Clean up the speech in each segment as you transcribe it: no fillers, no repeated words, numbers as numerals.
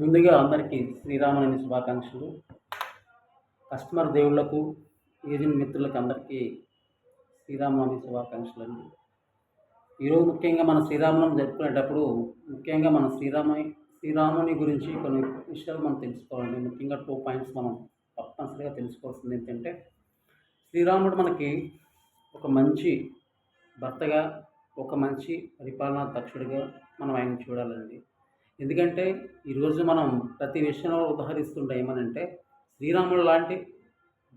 ముందుగా అందరికీ శ్రీరామనవమి శుభాకాంక్షలు. కస్టమర్ దేవుళ్లకు, ఏజెంట్ మిత్రులకు అందరికీ శ్రీరామనవమి శుభాకాంక్షలండి. ఈరోజు ముఖ్యంగా మన శ్రీరామనవమి జరుపుకునేటప్పుడు ముఖ్యంగా మన శ్రీరాముని గురించి కొన్ని విషయాలు మనం తెలుసుకోవాలండి. ముఖ్యంగా 2 పాయింట్స్ మనం తప్పనిసరిగా తెలుసుకోవాల్సింది ఏంటంటే, శ్రీరాముడు మనకి ఒక మంచి భర్తగా, ఒక మంచి పరిపాలనా దక్షుడిగా మనం ఆయన చూడాలండి. ఎందుకంటే ఈరోజు మనం ప్రతి విషయంలో ఉదహరిస్తుంటే ఏమనంటే, శ్రీరాముడు లాంటి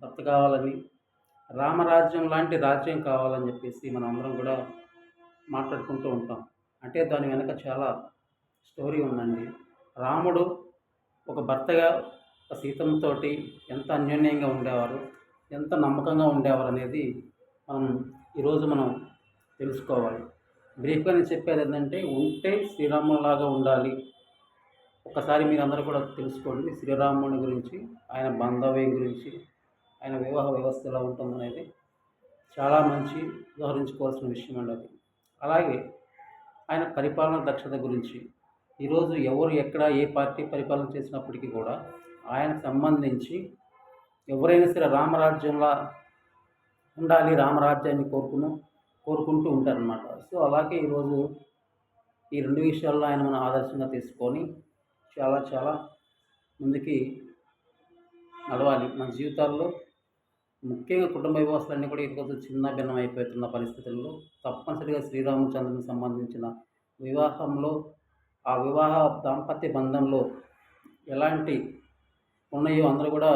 భర్త కావాలని, రామరాజ్యం లాంటి రాజ్యం కావాలని చెప్పేసి మనం అందరం కూడా మాట్లాడుకుంటూ ఉంటాం. అంటే దాని వెనక చాలా స్టోరీ ఉందండి. రాముడు ఒక భర్తగా ఒక సీతమ్మతోటి ఎంత అన్యోన్యంగా ఉండేవారు, ఎంత నమ్మకంగా ఉండేవారు అనేది ఈరోజు మనం తెలుసుకోవాలి. బ్రీఫ్గా నేను చెప్పేది ఏంటంటే, ఉంటే శ్రీరాములాగా ఉండాలి. ఒకసారి మీరందరూ కూడా తెలుసుకోండి శ్రీరాముని గురించి, ఆయన బాంధవ్యం గురించి, ఆయన వివాహ వ్యవస్థ ఎలా ఉంటుందనేది చాలా మంచి వ్యవహరించుకోవాల్సిన విషయం అండి అది. అలాగే ఆయన పరిపాలన దక్షత గురించి, ఈరోజు ఎవరు ఎక్కడ ఏ పార్టీ పరిపాలన చేసినప్పటికీ కూడా ఆయనకు సంబంధించి ఎవరైనా సరే రామరాజ్యంలా ఉండాలి, రామరాజ్యాన్ని కోరుకుంటూ ఉంటారనమాట. సో అలాగే ఈరోజు ఈ 2 విషయాల్లో ఆయన మనం ఆదర్శంగా తీసుకొని చాలా ముందుకి నడవాలి. మన జీవితాల్లో ముఖ్యంగా కుటుంబ వ్యవస్థలన్నీ కూడా ఈరోజు చిన్న భిన్నం అయిపోతున్న పరిస్థితుల్లో తప్పనిసరిగా శ్రీరామచంద్రునికి సంబంధించిన వివాహంలో, ఆ వివాహ దాంపత్య బంధంలో ఎలాంటి ఉన్నాయో అందరూ కూడా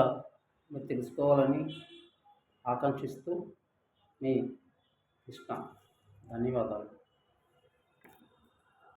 మీరు తెలుసుకోవాలని ఆకాంక్షిస్తూ మీ కృష్ణ. ధన్యవాదాలు.